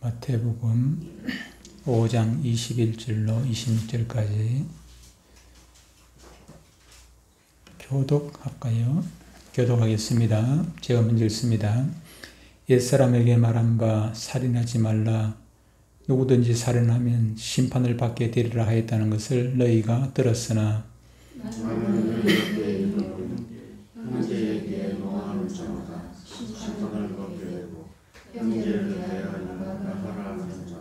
마태복음 5장 21절로 26절까지 교독할까요? 교독하겠습니다. 제가 먼저 읽습니다. 옛사람에게 말한 바 살인하지 말라. 누구든지 살인하면 심판을 받게 되리라 하였다는 것을 너희가 들었으나 나는 너희에게 이르노니 형제에게 노하는 자마다 심판을 받게 되고 형제를 대하여 나가라 하는 자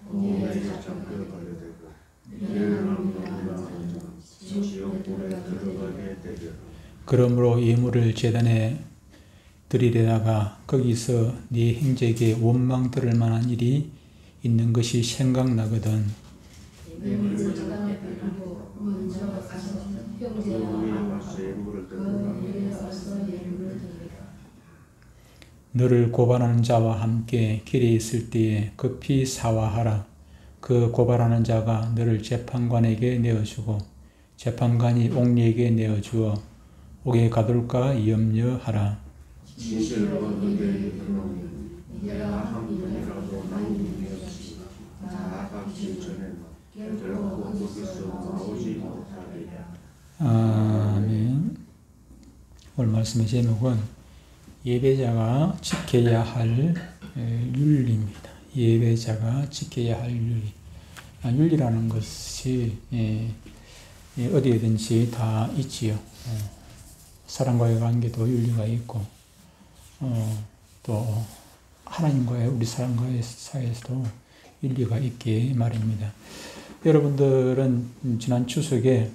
공의에 잡혀가게 되고 이를 넘기라 하는 자 지옥불에 들어가게 되리라. 그러므로 예물을 제단에 드리려다가 거기서 네 형제에게 원망 들을 만한 일이 있는 것이 생각나거든 너를 고발하는 자와 함께 길에 있을 때에 급히 사화하라. 그 고발하는 자가 너를 재판관에게 내어주고 재판관이 옥리에게 내어주어 옥에 가둘까 염려하라. 진실로 너희에게 이르노니 내가 한 분이라도 남기되었으나 나아가기 전에는 결코 거기서 나오지 못하리라. 아멘. 오늘 말씀의 제목은 예배자가 지켜야 할 윤리입니다. 예배자가 지켜야 할 윤리. 윤리라는 것이 어디에든지 다 있지요. 사람과의 관계도 윤리가 있고 또 하나님과의 우리 사람과의 사이에서도 윤리가 있게 말입니다. 여러분들은 지난 추석에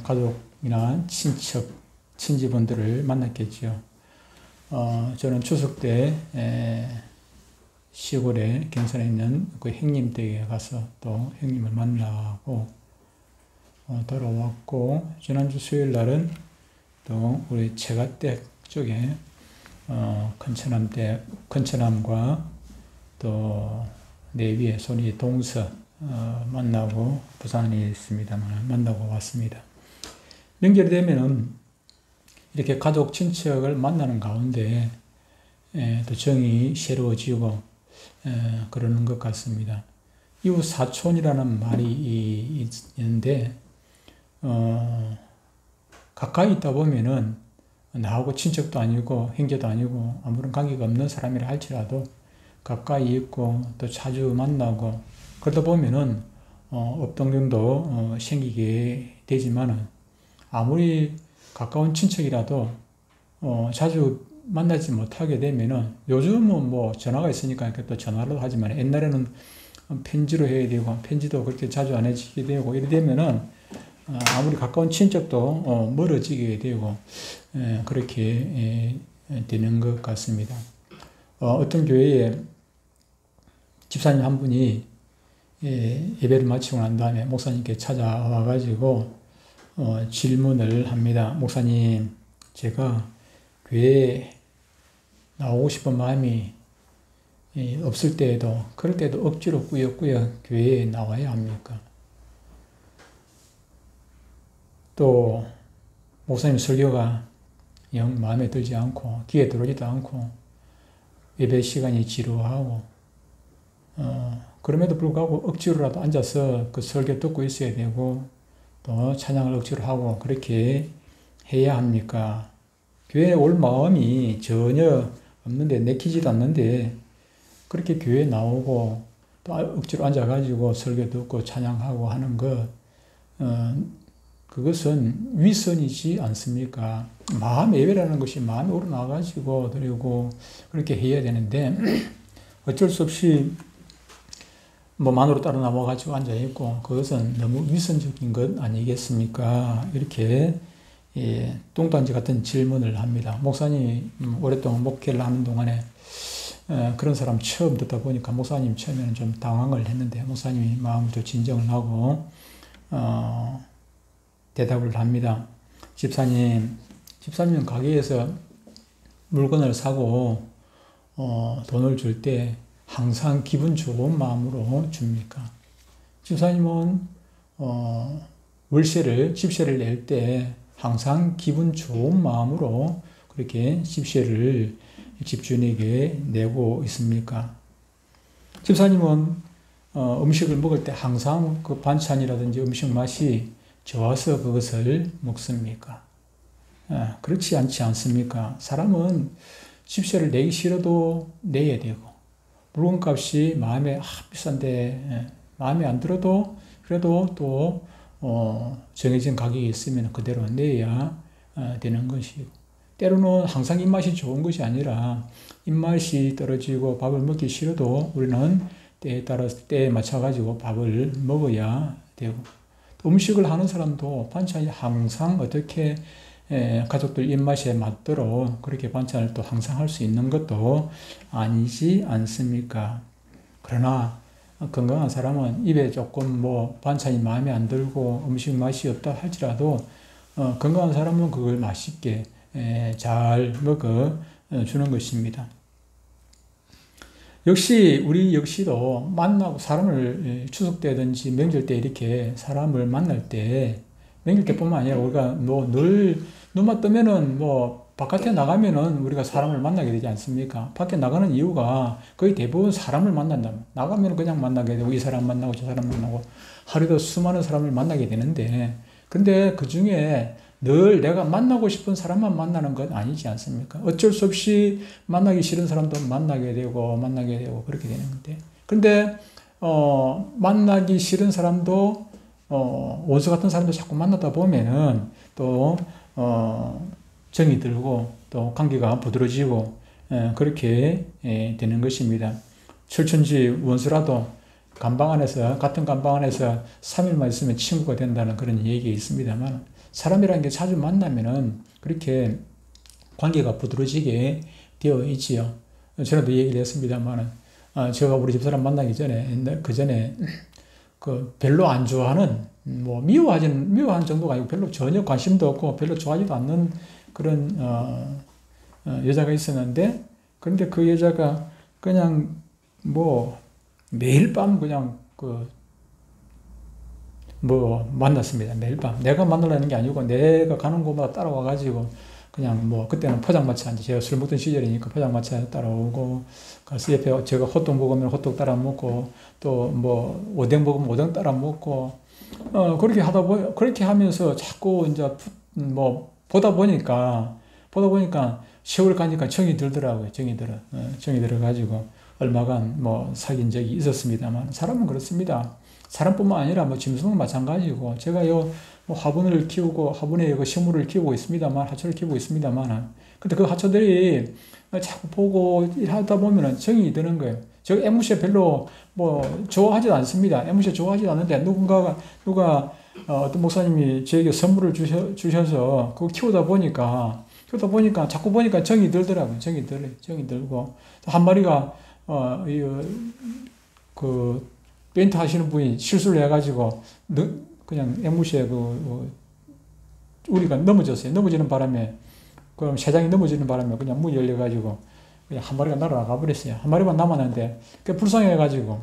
가족이나 친척, 친지분들을 만났겠죠. 저는 추석 때 시골에 경산에 있는 그 형님 댁에 가서 또 형님을 만나고 돌아왔고, 지난주 수요일 날은 또 우리 제가댁 쪽에 컨천남과 또 내위에 손이 동서 만나고 부산에 있습니다만 만나고 왔습니다. 명절이 되면은 이렇게 가족 친척을 만나는 가운데 또 정이 새로워지고 그러는 것 같습니다. 이웃 사촌이라는 말이 있는데 가까이 있다 보면은 나하고 친척도 아니고 형제도 아니고 아무런 관계가 없는 사람이라 할지라도 가까이 있고 또 자주 만나고 그러다 보면은 업동경도 생기게 되지만은 아무리 가까운 친척이라도 자주 만나지 못하게 되면은 요즘은 뭐 전화가 있으니까 또 전화로 하지만 옛날에는 편지로 해야 되고 편지도 그렇게 자주 안 해지게 되고 이래 되면은 아무리 가까운 친척도 멀어지게 되고 그렇게 되는 것 같습니다. 어떤 교회에 집사님 한 분이 예배를 마치고 난 다음에 목사님께 찾아와가지고 질문을 합니다. 목사님, 제가 교회에 나오고 싶은 마음이 없을 때에도 그럴 때도 억지로 꾸역꾸역 교회에 나와야 합니까? 또 목사님 설교가 영 마음에 들지 않고 귀에 들어오지도 않고 예배 시간이 지루하고 그럼에도 불구하고 억지로라도 앉아서 그 설교 듣고 있어야 되고 또 찬양을 억지로 하고 그렇게 해야 합니까? 교회에 올 마음이 전혀 없는데 내키지도 않는데 그렇게 교회에 나오고 또 억지로 앉아가지고 설교 듣고 찬양하고 하는 것 그것은 위선이지 않습니까? 마음 예배라는 것이 마음이 우러나가지고 드리고 그렇게 해야 되는데 어쩔 수 없이 뭐 만으로 따라 나와가지고 앉아있고 그것은 너무 위선적인 것 아니겠습니까? 이렇게 뚱딴지 같은 질문을 합니다. 목사님이 오랫동안 목회를 하는 동안에 그런 사람 처음 듣다 보니까 목사님 처음에는 좀 당황을 했는데 목사님이 마음을 좀 진정을 하고 대답을 합니다. 집사님은 가게에서 물건을 사고 돈을 줄 때 항상 기분 좋은 마음으로 줍니까? 집사님은 집세를 낼 때 항상 기분 좋은 마음으로 그렇게 집세를 집주인에게 내고 있습니까? 집사님은 음식을 먹을 때 항상 그 반찬이라든지 음식 맛이 좋아서 그것을 먹습니까? 그렇지 않지 않습니까? 사람은 집세를 내기 싫어도 내야 되고, 물건값이 마음에 비싼데 마음에 안 들어도 그래도 또 정해진 가격이 있으면 그대로 내야 되는 것이고, 때로는 항상 입맛이 좋은 것이 아니라 입맛이 떨어지고 밥을 먹기 싫어도 우리는 때에 따라서 때에 맞춰가지고 밥을 먹어야 되고, 또 음식을 하는 사람도 반찬이 항상 어떻게 가족들 입맛에 맞도록 그렇게 반찬을 또 항상 할 수 있는 것도 아니지 않습니까? 그러나 건강한 사람은 입에 조금 반찬이 마음에 안 들고 음식 맛이 없다 할지라도 건강한 사람은 그걸 맛있게 잘 먹어 주는 것입니다. 역시 우리 역시도 만나고 사람을 추석 때든지 명절 때 이렇게 사람을 만날 때, 명절 때뿐만 아니라 우리가 늘 눈만 뜨면은 바깥에 나가면은 우리가 사람을 만나게 되지 않습니까? 밖에 나가는 이유가 거의 대부분 사람을 만난다. 나가면 그냥 만나게 되고 이 사람 만나고 저 사람 만나고 하루에도 수많은 사람을 만나게 되는데, 근데 그 중에 늘 내가 만나고 싶은 사람만 만나는 건 아니지 않습니까? 어쩔 수 없이 만나기 싫은 사람도 만나게 되고 그렇게 되는 건데, 근데 만나기 싫은 사람도 원수 같은 사람도 자꾸 만나다 보면은 또 정이 들고 또 관계가 부드러지고 그렇게 되는 것입니다. 철천지 원수라도 같은 감방 안에서 3일만 있으면 친구가 된다는 그런 얘기가 있습니다만, 사람이라는 게 자주 만나면은 그렇게 관계가 부드러지게 되어 있지요. 전에도 얘기를 했습니다만, 제가 우리 집사람 만나기 전에, 그 전에 별로 안 좋아하는, 미워하는 정도가 아니고 별로 전혀 관심도 없고 별로 좋아하지도 않는 그런 여자가 있었는데, 그런데 그 여자가 그냥 매일 밤 그냥 만났습니다. 매일 밤. 내가 만나려는 게 아니고 내가 가는 곳마다 따라와가지고 그냥 그때는 포장마차, 제가 술 먹던 시절이니까 포장마차에 따라오고, 가서 옆에 제가 호떡 먹으면 호떡 따라 먹고, 또 오뎅 먹으면 오뎅 따라 먹고, 그렇게 하면서 자꾸 이제 보다 보니까 세월 가니까 정이 들더라고요. 정이 들어가지고 얼마간 사귄 적이 있었습니다만, 사람은 그렇습니다. 사람뿐만 아니라 짐승은 마찬가지고, 제가 화분을 키우고 화분에 식물을 키우고 있습니다만, 하초를 키우고 있습니다만, 근데 그 하초들이 자꾸 보고 일하다 보면은 정이 드는 거예요. 저 에무새 별로 좋아하지도 않습니다. 에무새 좋아하지도 않는데 누가 어떤 목사님이 저에게 선물을 주셔서 그거 키우다 보니까 자꾸 보니까 정이 들더라고요. 정이 들고, 한 마리가 페인트 하시는 분이 실수를 해가지고 그냥 앵무새에 우리가 넘어졌어요. 넘어지는 바람에, 그럼 새장이 넘어지는 바람에 그냥 문이 열려가지고 그냥 한 마리가 날아가 버렸어요. 한 마리만 남았는데 불쌍해가지고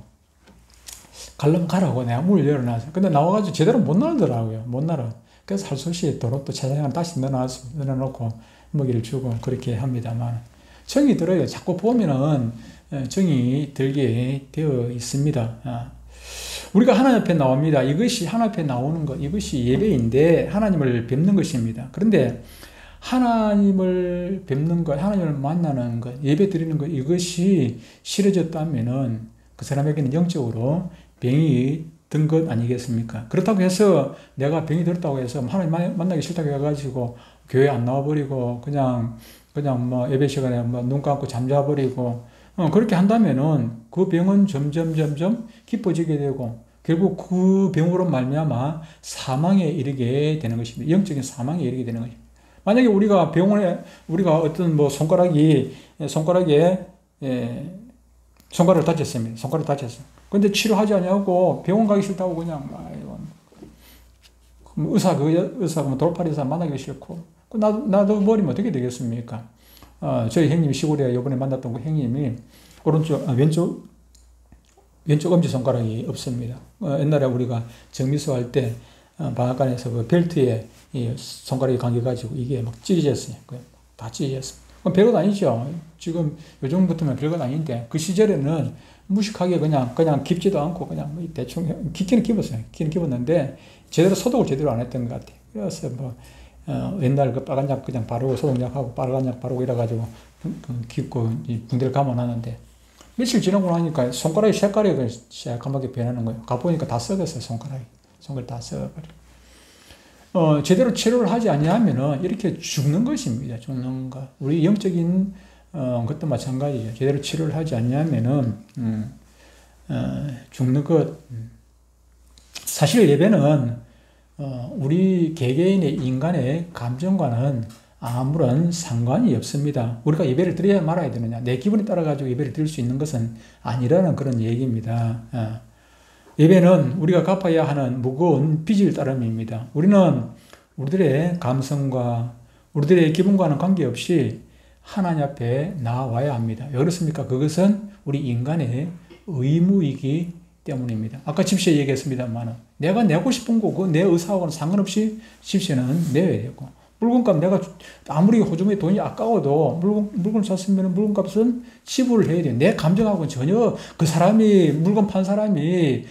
가려면 가라고 내가 문을 열어놨어요. 근데 나와가지고 제대로 못 날더라고요. 못 날아. 그래서 할 수 없이 도로 또 새장을 다시 넣어놓고 먹이를 주고 그렇게 합니다만, 정이 들어요. 자꾸 보면은 정이 들게 되어 있습니다. 우리가 하나님 앞에 나옵니다. 이것이 하나님 앞에 나오는 것, 이것이 예배인데 하나님을 뵙는 것입니다. 그런데 하나님을 뵙는 것, 하나님을 만나는 것, 예배 드리는 것, 이것이 싫어졌다면은 그 사람에게는 영적으로 병이 든 것 아니겠습니까? 그렇다고 해서 내가 병이 들었다고 해서 하나님 만나기 싫다고 해가지고 교회 안 나와버리고 그냥 예배 시간에 눈 감고 잠자버리고 그렇게 한다면은 그 병은 점점 깊어지게 되고 결국 그 병으로 말미암아 사망에 이르게 되는 것입니다. 영적인 사망에 이르게 되는 것입니다. 만약에 우리가 어떤 손가락에 손가락을 다쳤습니다. 손가락 다쳤어. 근데 치료하지 않냐고 병원 가기 싫다고 그냥 의사가 돌팔이 의사 만나기 싫고, 나도 버리면 어떻게 되겠습니까? 저희 형님 시골에 이번에 만났던 그 형님이 왼쪽 엄지손가락이 없습니다. 옛날에 우리가 정미수 할 때 방앗간에서 그 벨트에 이 손가락이 감겨가지고 이게 막 찢어졌어요. 다 찢어졌습니다. 그건 별것 아니죠. 지금 요즘부터는 별것 아닌데 그 시절에는 무식하게 그냥 깊지도 않고 그냥 뭐 대충 깊기는 깊었어요. 깊기는 깊었는데 제대로 소독을 제대로 안 했던 것 같아요. 그래서 뭐 옛날 그 빨간 약 그냥 바르고 소독약하고 빨간 약 바르고 이래가지고 깊고 붕대를 감아놨는데 며칠 지나고 나니까 손가락이 색깔이 새까맣게 변하는 거예요. 가보니까 다 썩었어요. 손가락이 다 썩어버리고. 제대로 치료를 하지 않냐면은 이렇게 죽는 것입니다. 죽는 것. 우리 영적인 것도 마찬가지죠. 제대로 치료를 하지 않냐면은 죽는 것. 사실 예배는 우리 개개인의 인간의 감정과는 아무런 상관이 없습니다. 우리가 예배를 드려야 말아야 되느냐? 내 기분에 따라 가지고 예배를 드릴 수 있는 것은 아니라는 그런 얘기입니다. 예배는 우리가 갚아야 하는 무거운 빚을 따름입니다. 우리는 우리들의 감성과 우리들의 기분과는 관계없이 하나님 앞에 나와야 합니다. 왜 그렇습니까? 그것은 우리 인간의 의무이기 때문입니다. 아까 집시에 얘기했습니다만 내가 내고 싶은 거, 내 의사하고는 상관없이 집시는 내야 되고 물건값 내가 아무리 호주머니 돈이 아까워도 물건 샀으면 물건값은 지불을 해야 돼. 내 감정하고는 전혀 그 사람이 물건 판 사람이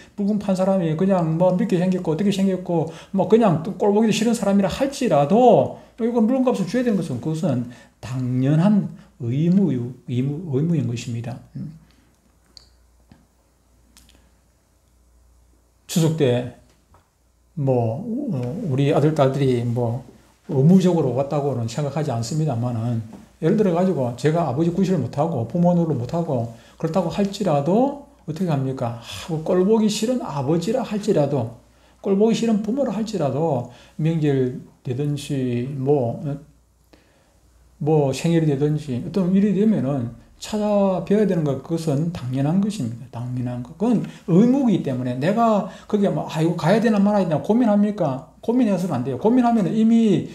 그냥 뭐 믿게 생겼고 어떻게 생겼고 뭐 그냥 꼴보기도 싫은 사람이라 할지라도 이건 물건값을 줘야 되는 것은 그것은 당연한 의무인 것입니다. 추석 때 뭐 우리 아들 딸들이 뭐 의무적으로 왔다고는 생각하지 않습니다만은 예를 들어 가지고 제가 아버지 구실을 못하고 부모 노릇을 못하고 그렇다고 할지라도 어떻게 합니까? 꼴보기 싫은 아버지라 할지라도 꼴보기 싫은 부모라 할지라도 명절 되든지 뭐 생일이 되든지 어떤 일이 되면은 찾아뵈야 되는 것, 그것은 당연한 것입니다. 당연한 것. 그건 의무이기 때문에 내가 거기에 이거 가야 되나 말아야 되나 고민합니까? 고민해서는 안 돼요. 고민하면 이미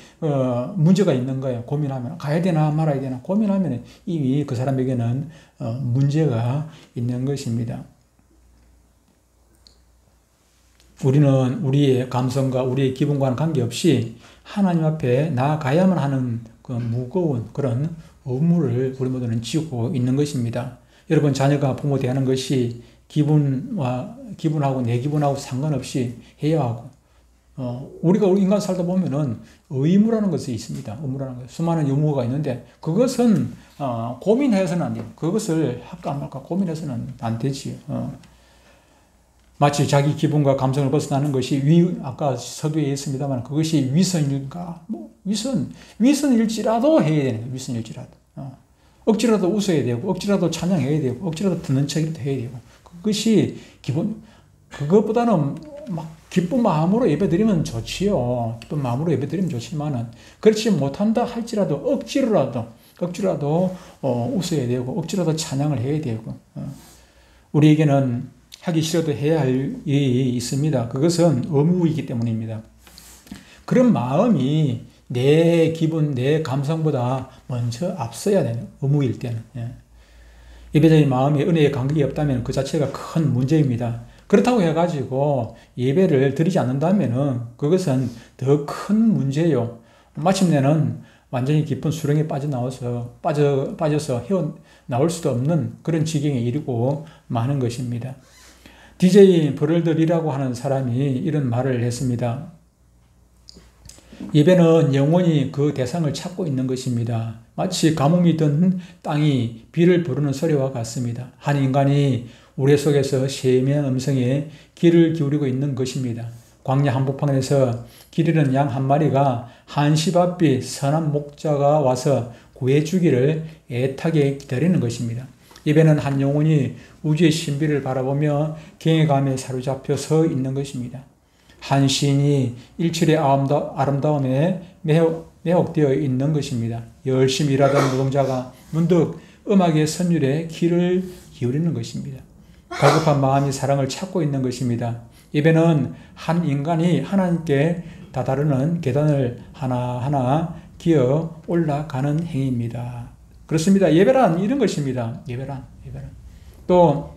문제가 있는 거예요. 고민하면 가야 되나 말아야 되나 고민하면 이미 그 사람에게는 문제가 있는 것입니다. 우리는 우리의 감성과 우리의 기분과는 관계없이 하나님 앞에 나아가야만 하는 그 무거운 그런 의무를 우리 모두는 지고 있는 것입니다. 여러분, 자녀가 부모 대하는 것이 기분하고 내 기분하고 상관없이 해야 하고, 우리가 인간 살다 보면은 의무라는 것이 있습니다. 의무라는 것. 수많은 의무가 있는데, 그것은, 고민해서는 안 돼요. 그것을 할까 안 할까 고민해서는 안 되지요. 마치 자기 기분과 감성을 벗어나는 것이 아까 서두에 있습니다만 그것이 위선일까? 위선일지라도 해야 되는 거예요. 위선일지라도. 억지라도 웃어야 되고, 억지라도 찬양해야 되고, 억지라도 듣는 척이라도 해야 되고. 그것이 그것보다는 기쁜 마음으로 예배드리면 좋지요. 기쁜 마음으로 예배드리면 좋지만은, 그렇지 못한다 할지라도 억지로라도 웃어야 되고, 억지라도 찬양을 해야 되고. 우리에게는 하기 싫어도 해야 할 일이 있습니다. 그것은 의무이기 때문입니다. 그런 마음이 내 기분, 내 감성보다 먼저 앞서야 되는 의무일 때는. 예배자의 마음에 은혜의 간격이 없다면 그 자체가 큰 문제입니다. 그렇다고 해가지고 예배를 드리지 않는다면 그것은 더 큰 문제요. 마침내는 완전히 깊은 수렁에 빠져서 헤어나올 수도 없는 그런 지경에 이르고 마는 것입니다. DJ 브럴들이라고 하는 사람이 이런 말을 했습니다. 예배는 영원히 그 대상을 찾고 있는 것입니다. 마치 가뭄이 든 땅이 비를 부르는 소리와 같습니다. 한 인간이 우리 속에서 세미한 음성에 귀를 기울이고 있는 것입니다. 광야 한복판에서 길 잃은 양 한 마리가 한시바빛 선한 목자가 와서 구해주기를 애타게 기다리는 것입니다. 예배는 한 영혼이 우주의 신비를 바라보며 경외감에 사로잡혀 서 있는 것입니다. 한 시인이 일출의 아름다움에 매혹되어 있는 것입니다. 열심히 일하던 노동자가 문득 음악의 선율에 귀를 기울이는 것입니다. 갈급한 마음이 사랑을 찾고 있는 것입니다. 예배는 한 인간이 하나님께 다다르는 계단을 하나하나 기어 올라가는 행위입니다. 그렇습니다. 예배란 이런 것입니다. 예배란. 또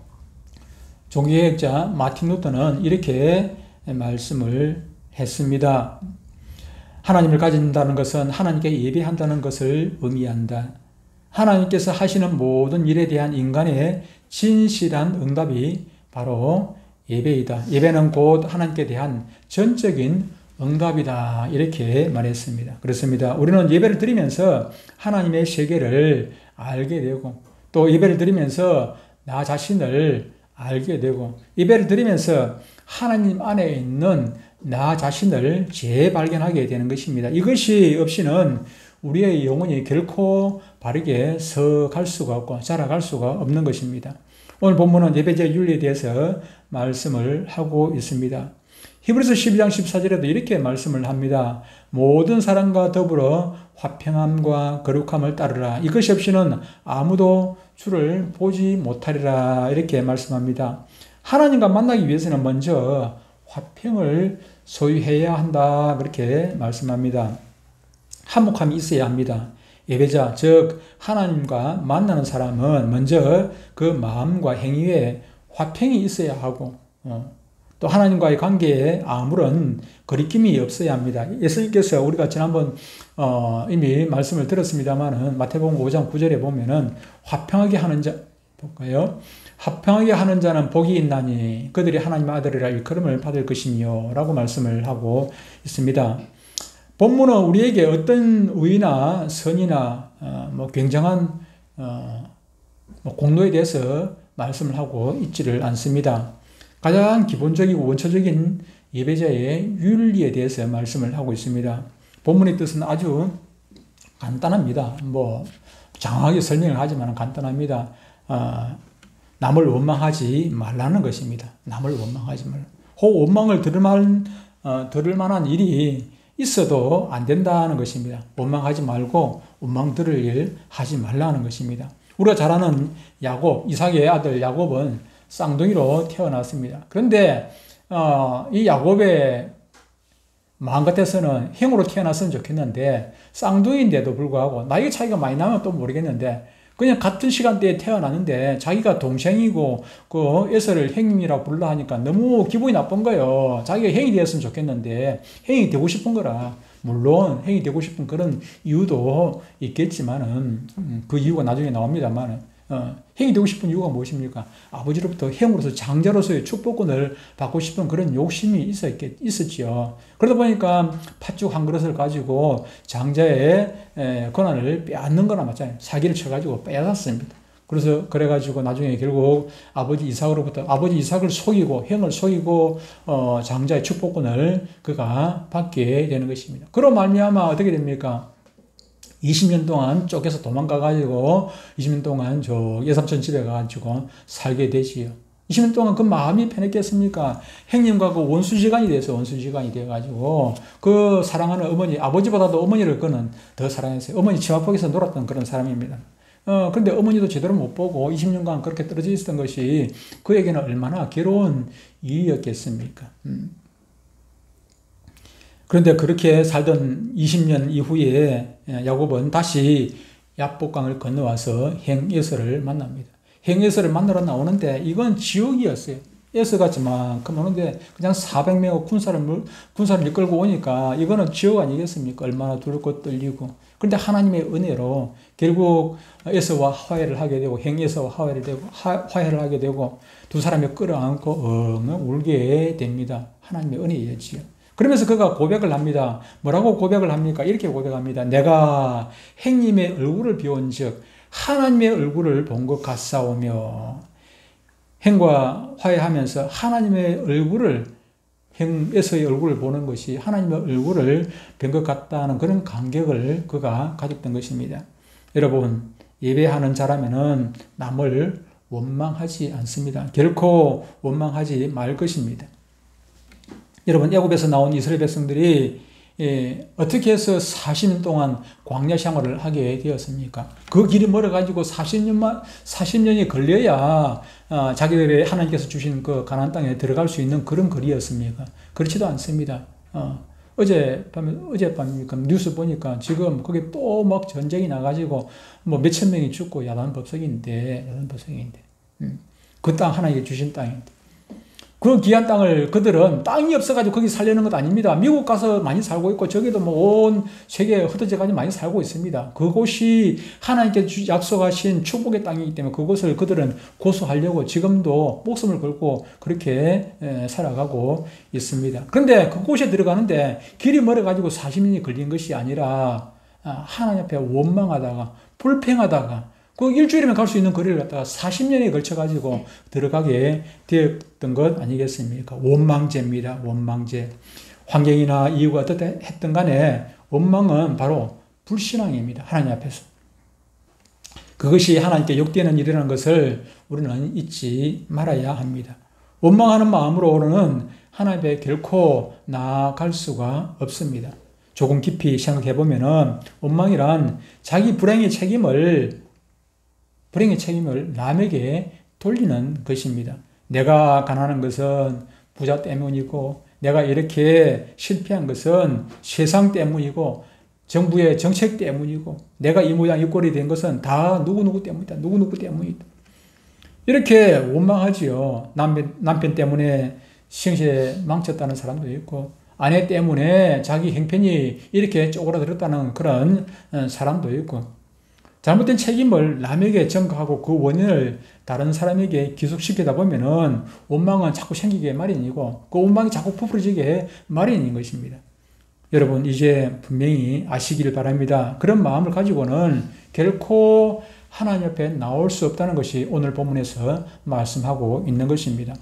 종교개혁자 마틴 루터는 이렇게 말씀을 했습니다. 하나님을 가진다는 것은 하나님께 예배한다는 것을 의미한다. 하나님께서 하시는 모든 일에 대한 인간의 진실한 응답이 바로 예배이다. 예배는 곧 하나님께 대한 전적인 응답이다. 이렇게 말했습니다. 그렇습니다. 우리는 예배를 드리면서 하나님의 세계를 알게 되고, 또 예배를 드리면서 나 자신을 알게 되고, 예배를 드리면서 하나님 안에 있는 나 자신을 재발견하게 되는 것입니다. 이것이 없이는 우리의 영혼이 결코 바르게 서갈 수가 없고 자라갈 수가 없는 것입니다. 오늘 본문은 예배제 윤리에 대해서 말씀을 하고 있습니다. 히브리서 12장 14절에도 이렇게 말씀을 합니다. 모든 사람과 더불어 화평함과 거룩함을 따르라. 이것이 없이는 아무도 주를 보지 못하리라. 이렇게 말씀합니다. 하나님과 만나기 위해서는 먼저 화평을 소유해야 한다. 그렇게 말씀합니다. 화목함이 있어야 합니다. 예배자, 즉 하나님과 만나는 사람은 먼저 그 마음과 행위에 화평이 있어야 하고, 또 하나님과의 관계에 아무런 거리낌이 없어야 합니다. 예수님께서 우리가 지난번 이미 말씀을 들었습니다만은 마태복음 5장 9절에 보면은 화평하게 하는 자, 볼까요? 화평하게 하는 자는 복이 있나니 그들이 하나님의 아들이라 일컬음을 받을 것이며 라고 말씀을 하고 있습니다. 본문은 우리에게 어떤 의나 선이나 굉장한 공로에 대해서 말씀을 하고 있지를 않습니다. 가장 기본적이고 원초적인 예배자의 윤리에 대해서 말씀을 하고 있습니다. 본문의 뜻은 아주 간단합니다. 장황하게 설명을 하지만 간단합니다. 남을 원망하지 말라는 것입니다. 남을 원망하지 말라. 혹 원망을 들을 만한 일이 있어도 안 된다는 것입니다. 원망하지 말고 원망 들을 일 하지 말라는 것입니다. 우리가 잘 아는 야곱, 이삭의 아들 야곱은 쌍둥이로 태어났습니다. 그런데 이 야곱의 마음 같아서는 형으로 태어났으면 좋겠는데 쌍둥이인데도 불구하고 나이 차이가 많이 나면 또 모르겠는데 그냥 같은 시간대에 태어났는데 자기가 동생이고 그 에서를 형님이라고 불러 하니까 너무 기분이 나쁜 거예요. 자기가 형이 되었으면 좋겠는데 형이 되고 싶은 거라. 물론 형이 되고 싶은 그런 이유도 있겠지만은 그 이유가 나중에 나옵니다만 형이 되고 싶은 이유가 무엇입니까? 아버지로부터 형으로서 장자로서의 축복권을 받고 싶은 그런 욕심이 있었지요. 그러다 보니까 팥죽 한 그릇을 가지고 장자의 권한을 빼앗는 거나 마찬가지예요. 사기를 쳐가지고 빼앗았습니다. 그래가지고 나중에 결국 아버지 이삭을 속이고 형을 속이고 장자의 축복권을 그가 받게 되는 것입니다. 그로 말미암아 어떻게 됩니까? 20년 동안 쫓겨서 도망가가지고 20년 동안 저 예삼촌 집에 가가지고 살게 되지요. 20년 동안 그 마음이 편했겠습니까? 형님과 그 원수지간이 돼가지고 그 사랑하는 어머니, 아버지보다도 어머니를 그는 더 사랑했어요. 어머니 치마폭에서 놀았던 그런 사람입니다. 그런데 어머니도 제대로 못 보고 20년간 그렇게 떨어져 있었던 것이 그에게는 얼마나 괴로운 일이었겠습니까? 그런데 그렇게 살던 20년 이후에 야곱은 다시 야복강을 건너와서 형 에서를 만납니다. 형 에서를 만나러 나오는데 이건 지옥이었어요. 에서가 그만큼 오는데 그냥 400명의 군사를 이끌고 오니까 이거는 지옥 아니겠습니까? 얼마나 두렵고 떨리고. 그런데 하나님의 은혜로 결국 에서와 화해를 하게 되고 형 에서와 화해를 하게 되고 두 사람이 끌어안고 울게 됩니다. 하나님의 은혜였지요. 그러면서 그가 고백을 합니다. 뭐라고 고백을 합니까? 이렇게 고백합니다. 내가 형님의 얼굴을 비운 즉 하나님의 얼굴을 본 것 같사오며, 형과 화해하면서 하나님의 얼굴을, 형에서의 얼굴을 보는 것이 하나님의 얼굴을 뵌 것 같다는 그런 감격을 그가 가졌던 것입니다. 여러분, 예배하는 자라면은 남을 원망하지 않습니다. 결코 원망하지 말 것입니다. 여러분, 애굽에서 나온 이스라엘 백성들이 어떻게 해서 40년 동안 광야 생활을 하게 되었습니까? 그 길이 멀어가지고 40년이 걸려야 자기들의 하나님께서 주신 그 가나안 땅에 들어갈 수 있는 그런 거리였습니까? 그렇지도 않습니다. 어젯밤입니까? 뉴스 보니까 지금 거기 또 막 전쟁이 나가지고 뭐 몇천 명이 죽고 야단법석인데 그 땅 하나님께 주신 땅인데. 그 귀한 땅을 그들은 땅이 없어가지고 거기 살려는 것 아닙니다. 미국 가서 많이 살고 있고 저기도 뭐 온 세계에 흩어져가지고 많이 살고 있습니다. 그곳이 하나님께 약속하신 축복의 땅이기 때문에 그곳을 그들은 고수하려고 지금도 목숨을 걸고 그렇게 살아가고 있습니다. 그런데 그곳에 들어가는데 길이 멀어가지고 40년이 걸린 것이 아니라 하나님 앞에 원망하다가 불평하다가 그 일주일이면 갈 수 있는 거리를 갖다가 40년에 걸쳐가지고 들어가게 되었던 것 아니겠습니까? 원망제입니다. 원망제. 환경이나 이유가 어떻게 했든 간에 원망은 바로 불신앙입니다. 하나님 앞에서. 그것이 하나님께 욕되는 일이라는 것을 우리는 잊지 말아야 합니다. 원망하는 마음으로는 하나님 앞에 결코 나아갈 수가 없습니다. 조금 깊이 생각해 보면은 원망이란 자기 불행의 책임을 남에게 돌리는 것입니다. 내가 가난한 것은 부자 때문이고 내가 이렇게 실패한 것은 세상 때문이고 정부의 정책 때문이고 내가 이 모양 이 꼴이 된 것은 다 누구누구 때문이다. 누구누구 때문이다. 이렇게 원망하지요. 남편 때문에 시행시에 망쳤다는 사람도 있고 아내 때문에 자기 형편이 이렇게 쪼그라들었다는 그런 사람도 있고 잘못된 책임을 남에게 전가하고 그 원인을 다른 사람에게 기속시키다 보면은 원망은 자꾸 생기게 마련이고 그 원망이 자꾸 부풀어지게 마련인 것입니다. 여러분 이제 분명히 아시길 바랍니다. 그런 마음을 가지고는 결코 하나님 앞에 나올 수 없다는 것이 오늘 본문에서 말씀하고 있는 것입니다.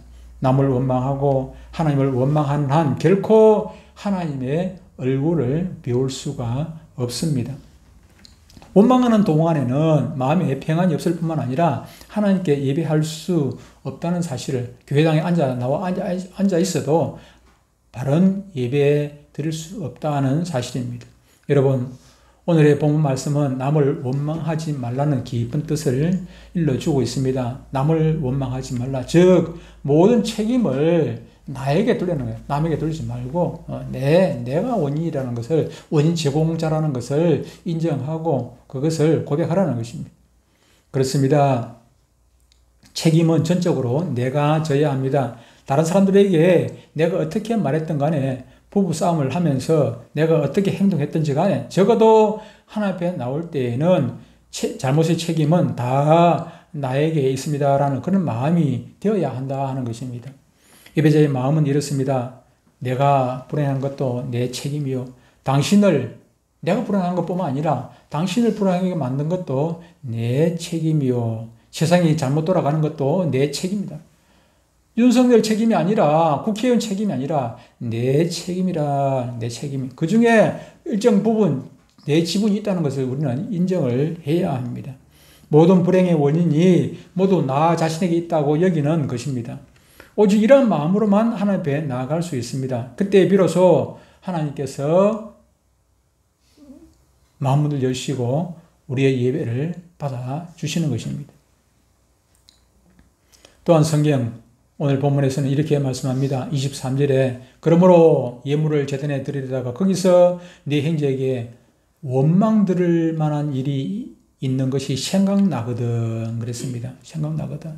남을 원망하고 하나님을 원망하는 한 결코 하나님의 얼굴을 비울 수가 없습니다. 원망하는 동안에는 마음에 평안이 없을 뿐만 아니라 하나님께 예배할 수 없다는 사실을 교회당에 앉아 있어도 바른 예배 드릴 수 없다는 사실입니다. 여러분 오늘의 본문 말씀은 남을 원망하지 말라는 깊은 뜻을 일러주고 있습니다. 남을 원망하지 말라. 즉 모든 책임을 나에게 돌리는 거예요. 남에게 돌리지 말고 내가 원인이라는 것을 원인 제공자라는 것을 인정하고 그것을 고백하라는 것입니다. 그렇습니다. 책임은 전적으로 내가 져야 합니다. 다른 사람들에게 내가 어떻게 말했든 간에 부부싸움을 하면서 내가 어떻게 행동했든지 간에 적어도 하나님 앞에 나올 때에는 잘못의 책임은 다 나에게 있습니다라는 그런 마음이 되어야 한다 하는 것입니다. 예배자의 마음은 이렇습니다. 내가 불행한 것도 내 책임이요. 내가 불행한 것뿐만 아니라 당신을 불행하게 만든 것도 내 책임이요. 세상이 잘못 돌아가는 것도 내 책임이다. 윤석열 책임이 아니라 국회의원 책임이 아니라 내 책임이라. 내 책임. 그 중에 일정 부분 내 지분이 있다는 것을 우리는 인정을 해야 합니다. 모든 불행의 원인이 모두 나 자신에게 있다고 여기는 것입니다. 오직 이런 마음으로만 하나님 앞에 나아갈 수 있습니다. 그때 비로소 하나님께서 마음문을 여시고 우리의 예배를 받아주시는 것입니다. 또한 성경 오늘 본문에서는 이렇게 말씀합니다. 23절에 그러므로 예물을 제단에 드리다가 거기서 네 형제에게 원망 들을 만한 일이 있는 것이 생각나거든 그랬습니다. 생각나거든.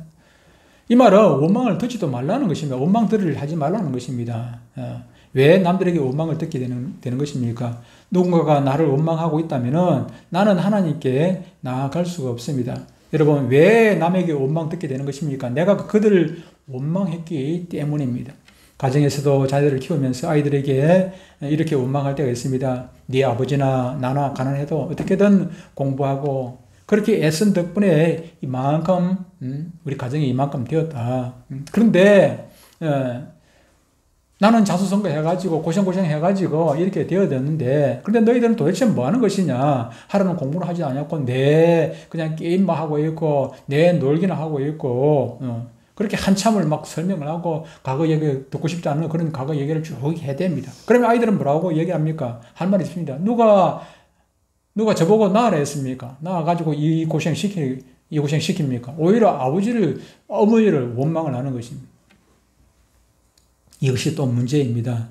이 말은 원망을 듣지도 말라는 것입니다. 원망 들을 하지 말라는 것입니다. 왜 남들에게 원망을 듣게 되는 것입니까? 누군가가 나를 원망하고 있다면 나는 하나님께 나아갈 수가 없습니다. 여러분 왜 남에게 원망 듣게 되는 것입니까? 내가 그들을 원망했기 때문입니다. 가정에서도 자녀들을 키우면서 아이들에게 이렇게 원망할 때가 있습니다. 네 아버지나 나나 가난해도 어떻게든 공부하고 그렇게 애쓴 덕분에 이만큼 우리 가정이 이만큼 되었다. 그런데 나는 자수성가 해가지고 고생 해가지고 이렇게 되어졌는데 그런데 너희들은 도대체 뭐 하는 것이냐. 하루는 공부를 하지 않았고 그냥 게임만 하고 있고 놀기나 하고 있고 그렇게 한참을 막 설명을 하고 과거 얘기 듣고 싶지 않은 그런 과거 얘기를 쭉 해댑니다. 그러면 아이들은 뭐라고 얘기합니까? 할 말이 있습니다. 누가 저보고 나으라 했습니까? 나와가지고 이 고생 시킵니까? 오히려 어머니를 원망을 하는 것입니다. 이것이 또 문제입니다.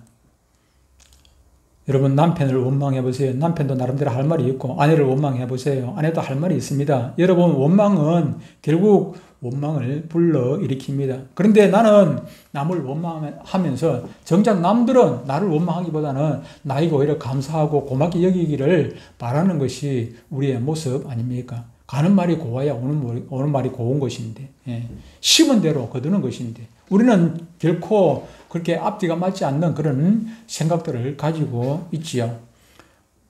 여러분 남편을 원망해 보세요. 남편도 나름대로 할 말이 있고 아내를 원망해 보세요. 아내도 할 말이 있습니다. 여러분 원망은 결국 원망을 불러일으킵니다. 그런데 나는 남을 원망하면서 정작 남들은 나를 원망하기보다는 나에게 오히려 감사하고 고맙게 여기기를 바라는 것이 우리의 모습 아닙니까? 가는 말이 고와야 오는 말이 고운 것인데, 심은 대로 거두는 것인데, 우리는 결코 그렇게 앞뒤가 맞지 않는 그런 생각들을 가지고 있지요.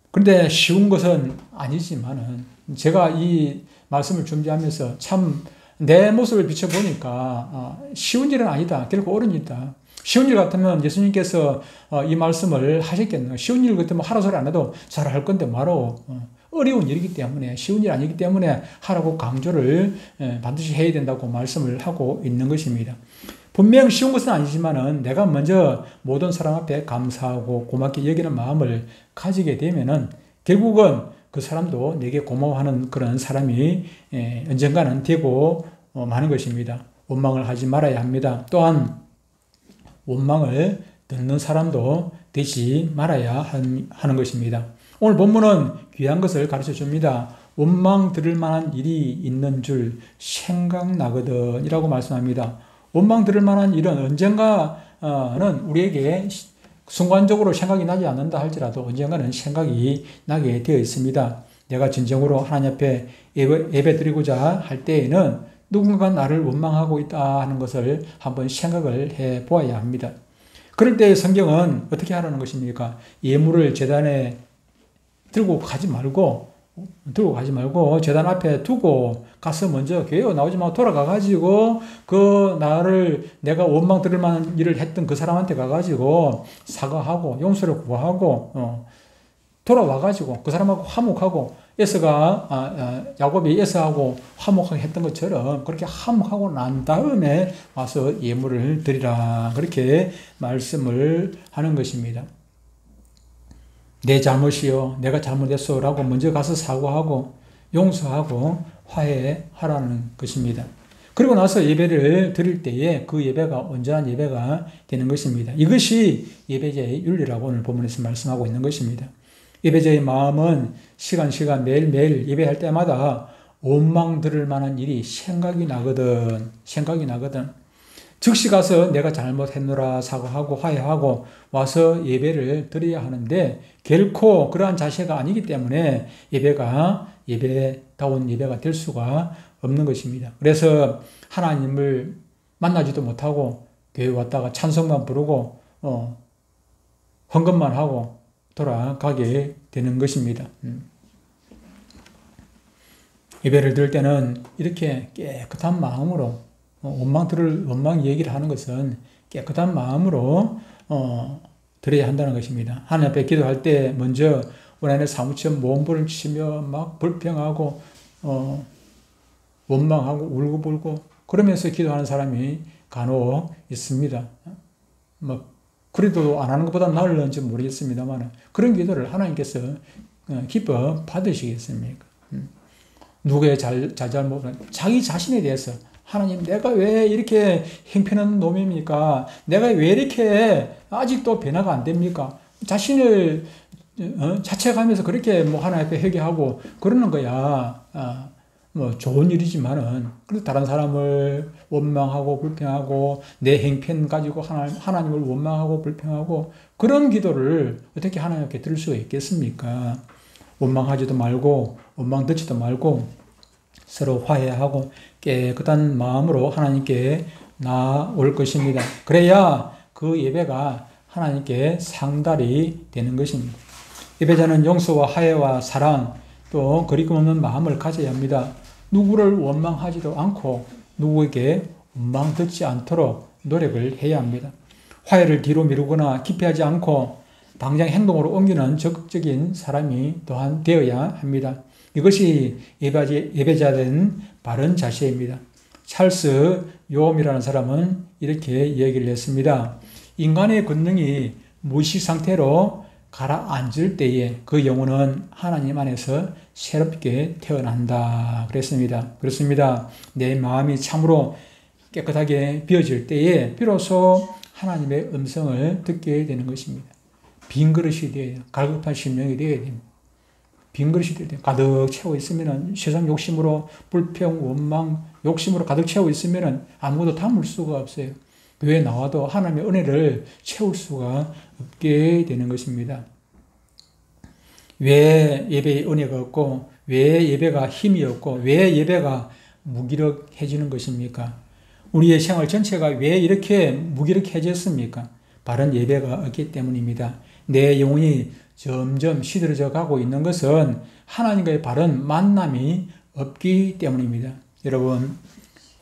그런데 쉬운 것은 아니지만은, 제가 이 말씀을 준비하면서 참 내 모습을 비춰보니까 쉬운 일은 아니다. 결코 옳은 일이다. 쉬운 일 같으면 예수님께서 이 말씀을 하셨겠네요. 쉬운 일 같으면 하라 소리 안 해도 잘할 건데 말로 어려운 일이기 때문에, 쉬운 일 아니기 때문에 하라고 강조를 반드시 해야 된다고 말씀을 하고 있는 것입니다. 분명 쉬운 것은 아니지만은 내가 먼저 모든 사람 앞에 감사하고 고맙게 여기는 마음을 가지게 되면은 결국은 그 사람도 내게 고마워하는 그런 사람이 언젠가는 되고 마는 것입니다. 원망을 하지 말아야 합니다. 또한 원망을 듣는 사람도 되지 말아야 하는 것입니다. 오늘 본문은 귀한 것을 가르쳐 줍니다. 원망 들을 만한 일이 있는 줄 생각나거든 이라고 말씀합니다. 원망 들을 만한 일은 언젠가는 우리에게 순간적으로 생각이 나지 않는다 할지라도 언젠가는 생각이 나게 되어 있습니다. 내가 진정으로 하나님 앞에 예배 드리고자 할 때에는 누군가 나를 원망하고 있다 하는 것을 한번 생각을 해 보아야 합니다. 그럴 때 성경은 어떻게 하라는 것입니까? 예물을 제단에 들고 가지 말고 제단 앞에 두고 가서 먼저 교회에 나오지 말고 돌아가가지고 내가 원망 들을 만한 일을 했던 그 사람한테 가가지고 사과하고 용서를 구하고 돌아와가지고 그 사람하고 화목하고 야곱이 에서하고 화목하게 했던 것처럼 그렇게 화목하고 난 다음에 와서 예물을 드리라 그렇게 말씀을 하는 것입니다. 내 잘못이요, 내가 잘못했어 라고 먼저 가서 사과하고 용서하고 화해하라는 것입니다. 그리고 나서 예배를 드릴 때에 그 예배가 온전한 예배가 되는 것입니다. 이것이 예배자의 윤리라고 오늘 본문에서 말씀하고 있는 것입니다. 예배자의 마음은 시간 매일매일 예배할 때마다 원망 들을 만한 일이 생각이 나거든. 즉시 가서 내가 잘못했노라 사과하고 화해하고 와서 예배를 드려야 하는데 결코 그러한 자세가 아니기 때문에 예배다운 예배가 될 수가 없는 것입니다. 그래서 하나님을 만나지도 못하고 교회 왔다가 찬송만 부르고 헌금만 하고 돌아가게 되는 것입니다. 예배를 드릴 때는 이렇게 깨끗한 마음으로 원망 얘기를 하는 것은 깨끗한 마음으로 드려야 한다는 것입니다. 하나님 앞에 기도할 때 먼저 원한에 사무쳐 몸부를 치며 막 불평하고 원망하고 울고불고 그러면서 기도하는 사람이 간혹 있습니다. 그래도 안 하는 것보다 나을는지 모르겠습니다만 그런 기도를 하나님께서 기뻐 받으시겠습니까? 누구의 잘못은 자기 자신에 대해서 하나님 내가 왜 이렇게 행편한 놈입니까? 내가 왜 이렇게 아직도 변화가 안 됩니까? 자신을 자책하면서 그렇게 하나님 앞에 회개하고 그러는 거야. 좋은 일이지만은 그래도 다른 사람을 원망하고 불평하고 내 행편 가지고 하나님을 원망하고 불평하고 그런 기도를 어떻게 하나님 앞에 들을 수가 있겠습니까? 원망하지도 말고 원망 듣지도 말고 서로 화해하고 깨끗한 마음으로 하나님께 나올 것입니다. 그래야 그 예배가 하나님께 상달이 되는 것입니다. 예배자는 용서와 화해와 사랑 또 그리움 없는 마음을 가져야 합니다. 누구를 원망하지도 않고 누구에게 원망 듣지 않도록 노력을 해야 합니다. 화해를 뒤로 미루거나 기피하지 않고 당장 행동으로 옮기는 적극적인 사람이 또한 되어야 합니다. 이것이 예배자된 바른 자세입니다. 찰스 요엄이라는 사람은 이렇게 얘기를 했습니다. 인간의 권능이 무의식 상태로 가라앉을 때에 그 영혼은 하나님 안에서 새롭게 태어난다 그랬습니다. 그렇습니다. 내 마음이 참으로 깨끗하게 비워질 때에 비로소 하나님의 음성을 듣게 되는 것입니다. 빈 그릇이 되어야 돼요. 갈급한 심령이 되어야 됩니다. 빈 그릇이 가득 채워 있으면 세상 욕심으로 불평, 원망, 욕심으로 가득 채워 있으면 아무것도 담을 수가 없어요. 교회에 나와도 하나님의 은혜를 채울 수가 없게 되는 것입니다. 왜 예배에 은혜가 없고, 왜 예배가 힘이 없고, 왜 예배가 무기력해지는 것입니까? 우리의 생활 전체가 왜 이렇게 무기력해졌습니까? 바른 예배가 없기 때문입니다. 내 영혼이 점점 시들어져 가고 있는 것은 하나님과의 바른 만남이 없기 때문입니다. 여러분,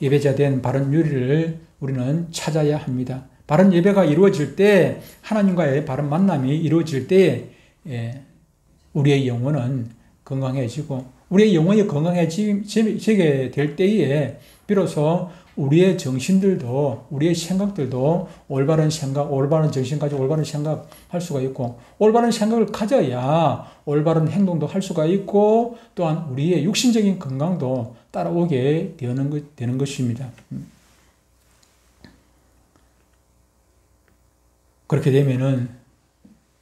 예배자된 바른 유리를 우리는 찾아야 합니다. 바른 예배가 이루어질 때, 하나님과의 바른 만남이 이루어질 때 우리의 영혼은 건강해지고, 우리의 영혼이 건강해지게 될 때에 비로소 우리의 정신들도, 우리의 생각들도 올바른 생각, 올바른 정신 가지고 올바른 생각 할 수가 있고, 올바른 생각을 가져야 올바른 행동도 할 수가 있고, 또한 우리의 육신적인 건강도 따라오게 되는 것입니다. 그렇게 되면은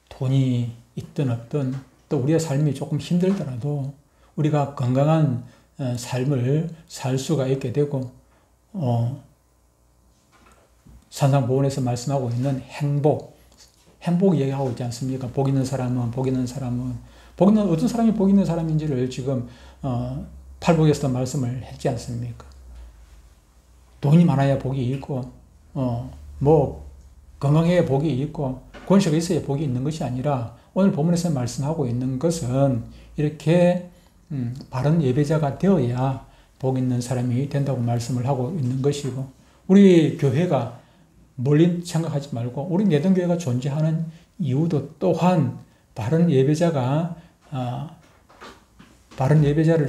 돈이 있든 없든, 또 우리의 삶이 조금 힘들더라도 우리가 건강한 삶을 살 수가 있게 되고, 산상보훈에서 말씀하고 있는 행복 얘기하고 있지 않습니까? 복 있는 사람은 어떤 사람이 복 있는 사람인지를 지금 팔복에서도 말씀을 했지 않습니까? 돈이 많아야 복이 있고, 건강해야 복이 있고, 권세가 있어야 복이 있는 것이 아니라, 오늘 본문에서 말씀하고 있는 것은 이렇게 바른 예배자가 되어야 복 있는 사람이 된다고 말씀을 하고 있는 것이고, 우리 교회가 멀리 생각하지 말고 우리 내동교회가 존재하는 이유도 또한 바른 예배자를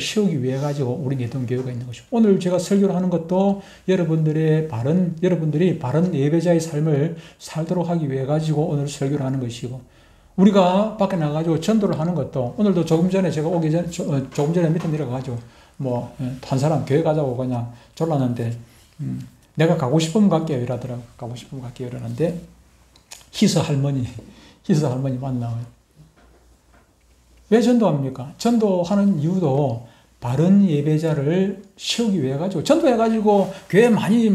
세우기 위해 가지고 우리 내동교회가 있는 것이고, 오늘 제가 설교를 하는 것도 여러분들이 바른 예배자의 삶을 살도록 하기 위해 가지고 오늘 설교를 하는 것이고, 우리가 밖에 나가가지고 전도를 하는 것도, 오늘도 조금 전에 제가 오기 전에, 조금 전에 밑에 내려가가지고, 한 사람 교회 가자고 그냥 졸랐는데, 내가 가고 싶으면 갈게요. 이러더라고. 가고 싶으면 갈게요. 이러는데, 희서 할머니 만나요. 왜 전도합니까? 전도하는 이유도 바른 예배자를 세우기 위해 가지고, 전도해가지고, 교회 많이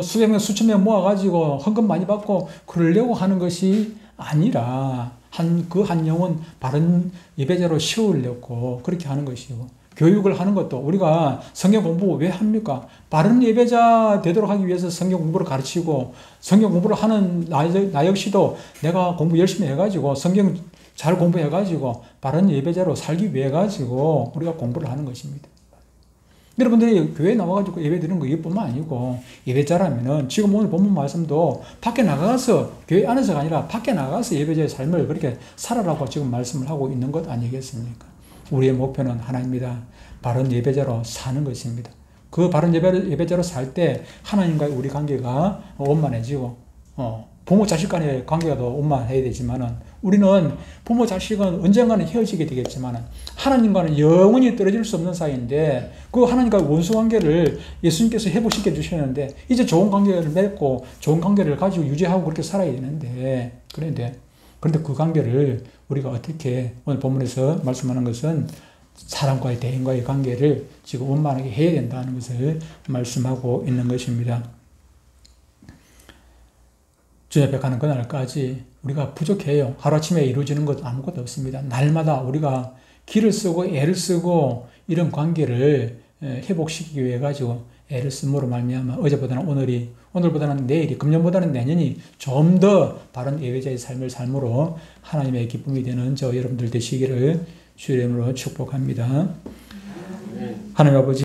수백 명, 수천 명 모아가지고, 헌금 많이 받고, 그러려고 하는 것이 아니라, 한 영혼 바른 예배자로 세우려고 그렇게 하는 것이고, 교육을 하는 것도 우리가 성경 공부 왜 합니까? 바른 예배자 되도록 하기 위해서 성경 공부를 가르치고, 성경 공부를 하는 나 역시도 내가 공부 열심히 해가지고, 성경 잘 공부해가지고, 바른 예배자로 살기 위해 가지고 우리가 공부를 하는 것입니다. 여러분들이 교회에 나와가지고 예배 드리는 거 이것뿐만 아니고, 예배자라면은 지금 오늘 본문 말씀도 밖에 나가서, 교회 안에서가 아니라 밖에 나가서 예배자의 삶을 그렇게 살아라고 지금 말씀을 하고 있는 것 아니겠습니까? 우리의 목표는 하나입니다. 바른 예배자로 사는 것입니다. 그 바른 예배자로 살 때 하나님과의 우리 관계가 원만해지고, 부모 자식 간의 관계가 더 원만해야 되지만은, 우리는 부모 자식은 언젠가는 헤어지게 되겠지만은, 하나님과는 영원히 떨어질 수 없는 사이인데, 그 하나님과의 원수 관계를 예수님께서 회복시켜 주셨는데, 이제 좋은 관계를 맺고 좋은 관계를 가지고 유지하고 그렇게 살아야 되는데, 그런데 그 관계를 우리가 어떻게, 오늘 본문에서 말씀하는 것은 사람과의 대인과의 관계를 지금 원만하게 해야 된다는 것을 말씀하고 있는 것입니다. 주님 앞에 가는 그날까지 우리가 부족해요. 하루아침에 이루어지는 것 아무것도 없습니다. 날마다 우리가 기를 쓰고 애를 쓰고 이런 관계를 회복시키기 위해 가지고 애를 쓴으로 말미암아 어제보다는 오늘보다는 내일이, 금년보다는 내년이 좀 더 바른 예배자의 삶을 삶으로 하나님의 기쁨이 되는 저 여러분들 되시기를 주의 이름으로 축복합니다. 하나님 아버지,